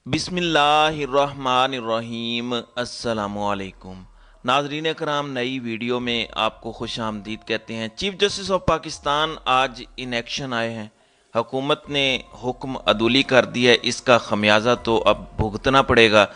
बिस्मिल्लाहिर्रहमानिर्रहीम। अस्सलामुअलैकुम नाजरीन कराम, नई वीडियो में आपको खुश आमदीद कहते हैं। चीफ जस्टिस ऑफ पाकिस्तान आज इन एक्शन आए हैं। हुकूमत ने हुक्म अदूली कर दिया है, इसका खमियाजा तो अब भुगतना पड़ेगा।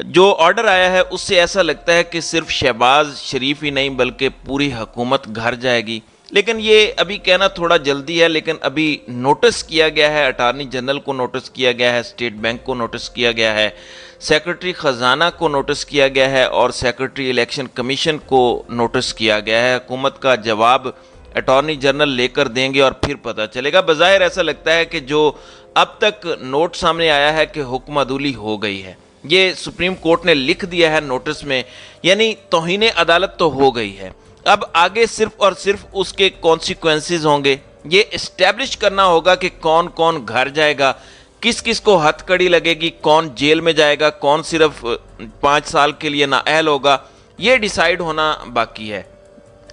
जो ऑर्डर आया है उससे ऐसा लगता है कि सिर्फ शहबाज शरीफ ही नहीं बल्कि पूरी हुकूमत घर जाएगी, लेकिन ये अभी कहना थोड़ा जल्दी है। लेकिन अभी नोटिस किया गया है, अटार्नी जनरल को नोटिस किया गया है, स्टेट बैंक को नोटिस किया गया है, सेक्रेटरी ख़जाना को नोटिस किया गया है और सेक्रेटरी इलेक्शन कमीशन को नोटिस किया गया है। हुकूमत का जवाब अटॉर्नी जनरल लेकर देंगे और फिर पता चलेगा। बज़ाहिर ऐसा लगता है कि जो अब तक नोट सामने आया है कि हुक्म अदूली हो गई है, ये सुप्रीम कोर्ट ने लिख दिया है नोटिस में, यानी तौहीन अदालत तो हो गई है। अब आगे सिर्फ और सिर्फ उसके कॉन्सिक्वेंसेस होंगे। ये इस्टेब्लिश करना होगा कि कौन कौन घर जाएगा, किस किस को हथकड़ी लगेगी, कौन जेल में जाएगा, कौन सिर्फ 5 साल के लिए नाअहल होगा, ये डिसाइड होना बाकी है।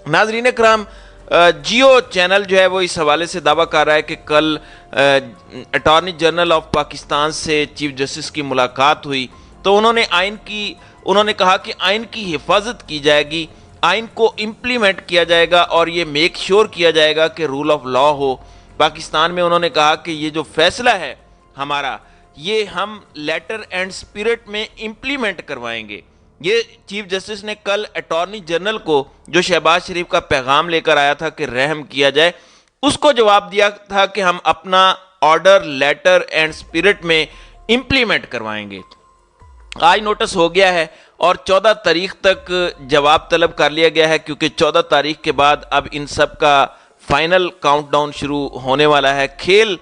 नाजरीन कराम, जियो चैनल जो है वो इस हवाले से दावा कर रहा है कि कल अटॉर्नी जनरल ऑफ पाकिस्तान से चीफ जस्टिस की मुलाकात हुई तो उन्होंने कहा कि आइन की हिफाजत की जाएगी, आइन को इम्प्लीमेंट किया जाएगा और ये मेक श्योर किया जाएगा कि रूल ऑफ लॉ हो पाकिस्तान में। उन्होंने कहा कि ये जो फैसला है हमारा, ये हम लेटर एंड स्पिरिट में इम्प्लीमेंट करवाएंगे। ये चीफ जस्टिस ने कल अटॉर्नी जनरल को, जो शहबाज शरीफ का पैगाम लेकर आया था कि रहम किया जाए, उसको जवाब दिया था कि हम अपना ऑर्डर लेटर एंड स्पिरिट में इम्प्लीमेंट करवाएंगे। आज नोटिस हो गया है और 14 तारीख तक जवाब तलब कर लिया गया है, क्योंकि 14 तारीख के बाद अब इन सब का फाइनल काउंटडाउन शुरू होने वाला है। खेल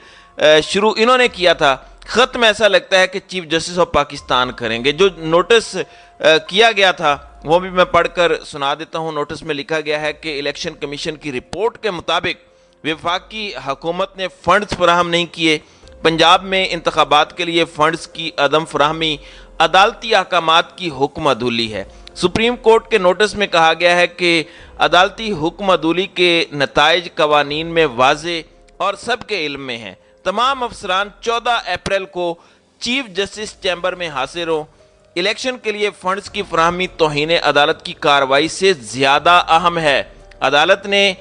शुरू इन्होंने किया था, ख़त्म ऐसा लगता है कि चीफ जस्टिस ऑफ पाकिस्तान करेंगे। जो नोटिस किया गया था वो भी मैं पढ़कर सुना देता हूँ। नोटिस में लिखा गया है कि इलेक्शन कमीशन की रिपोर्ट के मुताबिक वफाकी हुकूमत ने फंड्स फराहम नहीं किए। पंजाब में इंतखाबात के लिए फंड्स की अदम फराहमी अदालती अहकामात की हुक्म अदूली है। सुप्रीम कोर्ट के नोटिस में कहा गया है कि अदालती हुक्म अदूली के नताइज कवानीन में वाजे और सबके इल्म में हैं। तमाम अफसरान 14 अप्रैल को चीफ जस्टिस चैम्बर में हाजिर हों। इलेक्शन के लिए फंड्स की फराहमी तौहीन अदालत की कार्रवाई से ज़्यादा अहम है। अदालत ने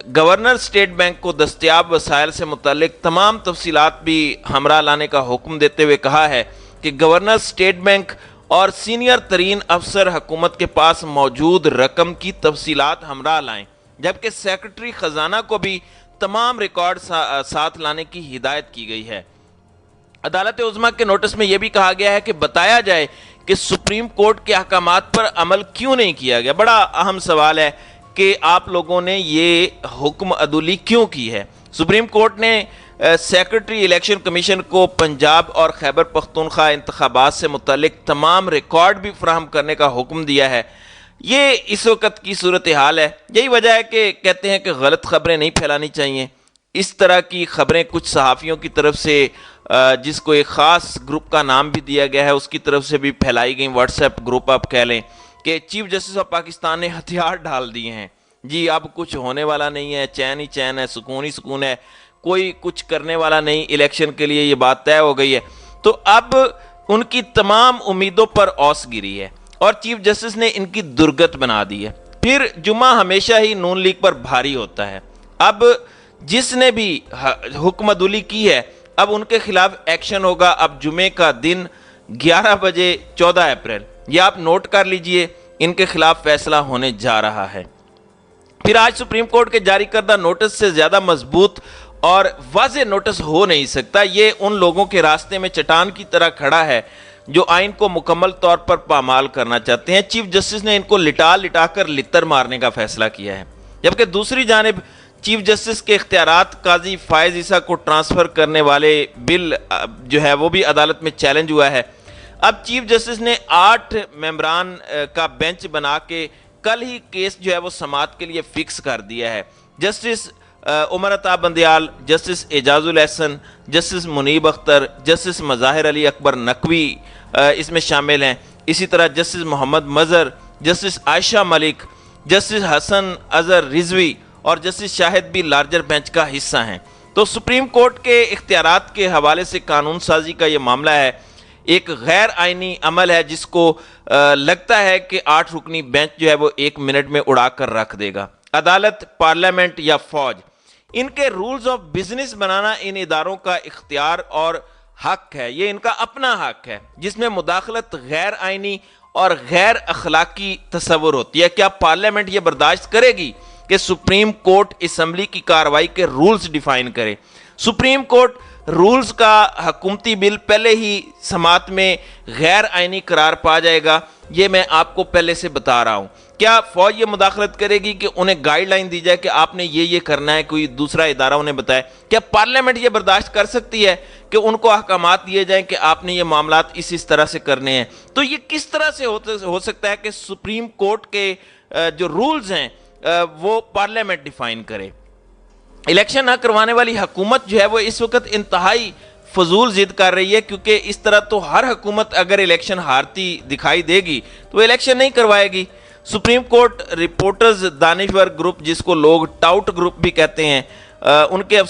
गवर्नर स्टेट बैंक को दस्तयाब वसाइल से मुतल्लिक तमाम तफसीलात भी हमरा लाने का हुक्म देते हुए कहा है कि गवर्नर स्टेट बैंक और सीनियर तरीन अफसर हुकूमत के पास मौजूद रकम की तफसीलात हमरा लाएं, जबकि सेक्रेटरी ख़जाना को भी तमाम रिकॉर्ड साथ लाने की हिदायत की गई है। अदालत उज़्मा के नोटिस में यह भी कहा गया है कि बताया जाए कि सुप्रीम कोर्ट के अहकामात पर अमल क्यों नहीं किया गया। बड़ा अहम सवाल है कि आप लोगों ने ये हुक्म अदूली क्यों की है। सुप्रीम कोर्ट ने सेक्रेटरी इलेक्शन कमीशन को पंजाब और खैबर पख्तूनख्वा इंतखाबात से मुतल्लिक तमाम रिकॉर्ड भी फराहम करने का हुक्म दिया है। ये इस वक्त की सूरत हाल है। यही वजह है कि कहते हैं कि गलत खबरें नहीं फैलानी चाहिए। इस तरह की खबरें कुछ सहाफ़ियों की तरफ से, जिसको एक ख़ास ग्रुप का नाम भी दिया गया है, उसकी तरफ से भी फैलाई गई। व्हाट्सएप ग्रुप आप कह लें कि चीफ जस्टिस ऑफ पाकिस्तान ने हथियार डाल दिए हैं जी, अब कुछ होने वाला नहीं है, चैन ही चैन है, सुकून ही सुकून है, कोई कुछ करने वाला नहीं, इलेक्शन के लिए ये बात तय हो गई है। तो अब उनकी तमाम उम्मीदों पर औस गिरी है और चीफ जस्टिस ने इनकी दुर्गत बना दी है। फिर जुमा हमेशा ही नून लीग पर भारी होता है। अब जिसने भी हुक्म अदूली की है, अब उनके खिलाफ एक्शन होगा। अब जुमे का दिन 11 बजे 14 अप्रैल, ये आप नोट कर लीजिए, इनके खिलाफ फैसला होने जा रहा है। फिर आज सुप्रीम कोर्ट के जारी करदा नोटिस से ज़्यादा मजबूत और वाज़े नोटिस हो नहीं सकता। ये उन लोगों के रास्ते में चट्टान की तरह खड़ा है जो आइन को मुकम्मल तौर पर पामाल करना चाहते हैं। चीफ जस्टिस ने इनको लिटा लिटा कर लितर मारने का फैसला किया है, जबकि दूसरी जानिब चीफ जस्टिस के इख्तियारात काजी फायज ईसा को ट्रांसफ़र करने वाले बिल जो है वो भी अदालत में चैलेंज हुआ है। अब चीफ जस्टिस ने 8 मेंबरान का बेंच बना के कल ही केस जो है वो समाअत के लिए फिक्स कर दिया है। Justice Umar Ata Bandial, justice Ijazul Ahsan, justice Munib Akhtar, justice Mazahir Ali Akbar Naqvi इसमें शामिल हैं। इसी तरह justice Muhammad Mazhar, justice Ayesha Malik, justice Hasan Azhar Rizvi और जस्टिस शाहिद भी लार्जर बेंच का हिस्सा हैं। तो सुप्रीम कोर्ट के इख्तियारात के हवाले से कानून साजी का ये मामला है। ایک غیر آئینی عمل ہے جس کو لگتا ہے کہ 8 رکنی بینچ جو ہے وہ 1 منٹ میں اڑا کر رکھ دے گا۔ عدالت، پارلیمنٹ یا فوج، ان کے رولز آف بزنس بنانا ان اداروں کا اختیار اور حق ہے، یہ ان کا اپنا حق ہے، جس میں مداخلت غیر آئینی اور غیر اخلاقی تصور ہوتی ہے۔ کیا پارلیمنٹ یہ برداشت کرے گی کہ سپریم کورٹ اسمبلی کی کارروائی کے رولز ڈیفائن کرے؟ سپریم کورٹ رولز کا حکومتی بل پہلے ہی سماعت میں غیر آئینی قرار پا جائے گا، یہ میں آپ کو پہلے سے بتا رہا ہوں۔ کیا فوج یہ مداخلت کرے گی کہ انہیں گائیڈ لائن دی جائے کہ آپ نے یہ کرنا ہے، کوئی دوسرا ادارہ انہیں بتائے؟ کیا پارلیمنٹ یہ برداشت کر سکتی ہے کہ ان کو احکامات دیے جائیں کہ آپ نے یہ معاملات اس طرح سے کرنے ہیں؟ تو یہ کس طرح سے ہو سکتا ہے کہ سپریم کورٹ کے جو رولز ہیں وہ پارلیمنٹ ڈیفائن کرے؟ الیکشن نہ کروانے والی حکومت جو ہے وہ اس وقت انتہائی فضول ضد کر رہی ہے، کیونکہ اس طرح تو ہر حکومت اگر الیکشن ہارتی دکھائی دے گی تو وہ الیکشن نہیں کروائے گی۔ سپریم کورٹ رپورٹرز دانشور گروپ، جس کو لوگ ٹاؤٹ گروپ بھی کہتے ہیں، ان کے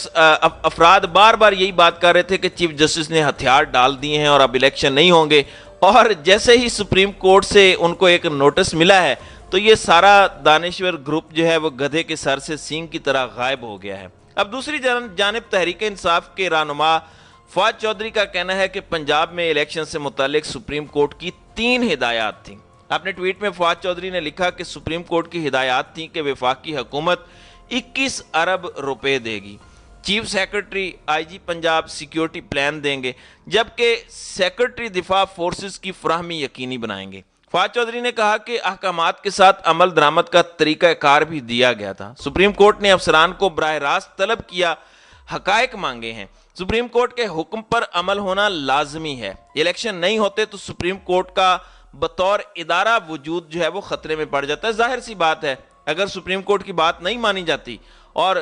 افراد بار بار یہی بات کر رہے تھے کہ چیف جسٹس نے ہتھیار ڈال دیے ہیں اور اب الیکشن نہیں ہوں گے، اور جیسے ہی سپریم کورٹ سے ان کو ایک نوٹس ملا ہے تو یہ سارا دانشور گروپ جو ہے وہ گدھے کے سر سے سینگ کی طرح غائب ہو گیا ہے۔ اب دوسری جانب تحریک انصاف کے رہنما فواد چودھری کا کہنا ہے کہ پنجاب میں الیکشن سے متعلق سپریم کورٹ کی 3 ہدایات تھیں۔ اپنے ٹویٹ میں فواد چودھری نے لکھا کہ سپریم کورٹ کی ہدایات تھیں کہ وفاقی حکومت 21 ارب روپے دے گی، چیف سیکرٹری آئی جی پنجاب سیکیورٹی پلان دیں گے، جبکہ سیکرٹری دفاع فورسز کی فراہمی یقینی بنائیں گے۔ فواد چودھری نے کہا کہ احکامات کے ساتھ عمل درآمد کا طریقہ کار بھی دیا گیا تھا۔ سپریم کورٹ نے افسران کو براہ راست طلب کیا، حقائق مانگے ہیں۔ سپریم کورٹ کے حکم پر عمل ہونا لازمی ہے۔ الیکشن نہیں ہوتے تو سپریم کورٹ کا بطور ادارہ وجود جو ہے وہ خطرے میں پڑ جاتا ہے۔ ظاہر سی بات ہے، اگر سپریم کورٹ کی بات نہیں مانی جاتی اور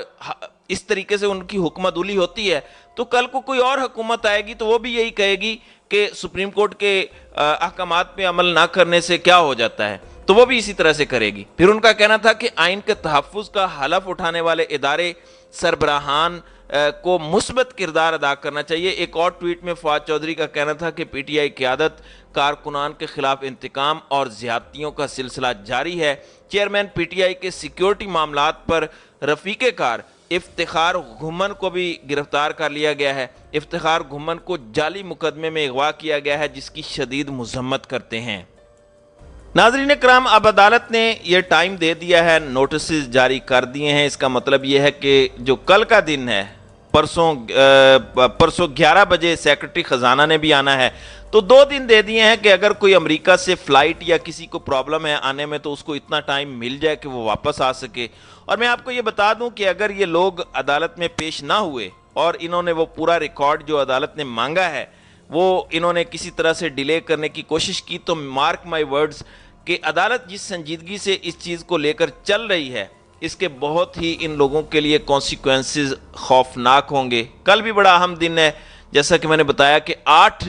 اس طریقے سے ان کی حکمت علی ہوتی ہے تو کل کو کوئی اور حکومت آئے گی تو وہ بھی یہی کہے گی کہ سپریم کورٹ کے احکامات پہ عمل نہ کرنے سے کیا ہو جاتا ہے، تو وہ بھی اسی طرح سے کرے گی۔ پھر ان کا کہنا تھا کہ آئین کے تحفظ کا حلف اٹھانے والے ادارے سربراہان کو مثبت کردار ادا کرنا چاہیے۔ ایک اور ٹویٹ میں فواد چودھری کا کہنا تھا کہ پی ٹی آئی قیادت کارکنان کے خلاف انتقام اور زیادتیوں کا سلسلہ جاری ہے۔ چیئرمین پی ٹی آئی کے سیکیورٹی معاملات پر رفیق کار افتخار گھمن کو بھی گرفتار کر لیا گیا ہے۔ افتخار گھمن کو جعلی مقدمے میں اغوا کیا گیا ہے، جس کی شدید مذمت کرتے ہیں۔ ناظرین کرام، اب عدالت نے یہ ٹائم دے دیا ہے، نوٹسز جاری کر دیے ہیں۔ اس کا مطلب یہ ہے کہ جو کل کا دن ہے، پرسوں 11 بجے سیکرٹری خزانہ نے بھی آنا ہے، تو 2 دن دے دیے ہیں کہ اگر کوئی امریکہ سے فلائٹ یا کسی کو پرابلم ہے آنے میں تو اس کو اتنا ٹائم مل جائے کہ وہ واپس آ سکے۔ اور میں آپ کو یہ بتا دوں کہ اگر یہ لوگ عدالت میں پیش نہ ہوئے اور انہوں نے وہ پورا ریکارڈ جو عدالت نے مانگا ہے وہ انہوں نے کسی طرح سے ڈیلے کرنے کی کوشش کی، تو مارک مائی ورڈز کہ عدالت جس سنجیدگی سے اس چیز کو لے کر چل رہی ہے، اس کے بہت ہی ان لوگوں کے لیے کانسیکوینسز خوفناک ہوں گے۔ کل بھی بڑا اہم دن ہے، جیسا کہ میں نے بتایا کہ 8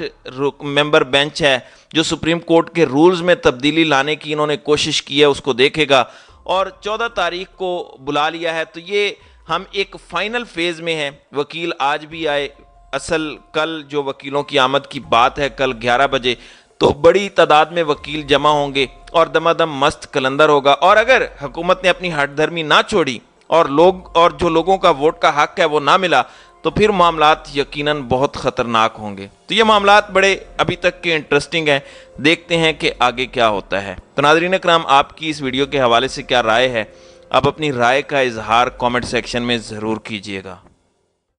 ممبر بینچ ہے جو سپریم کورٹ کے رولز میں تبدیلی لانے کی انہوں نے کوشش کی ہے، اس کو دیکھے گا، اور 14 تاریخ کو بلا لیا ہے۔ تو یہ ہم ایک فائنل فیز میں ہیں۔ وکیل آج بھی آئے، اصل کل جو وکیلوں کی آمد کی بات ہے کل 11 بجے، تو بڑی تعداد میں وکیل جمع ہوں گے اور دمادم مست کلندر ہوگا۔ اور اگر حکومت نے اپنی ہٹ دھرمی نہ چھوڑی اور جو لوگوں کا ووٹ کا حق ہے وہ نہ ملا، تو پھر معاملات یقیناً بہت خطرناک ہوں گے۔ تو یہ معاملات بڑے ابھی تک کے انٹرسٹنگ ہیں، دیکھتے ہیں کہ آگے کیا ہوتا ہے۔ تو ناظرین اکرام، آپ کی اس ویڈیو کے حوالے سے کیا رائے ہے؟ آپ اپنی رائے کا اظہار کامنٹ سیکشن میں ضرور کیجیے گا۔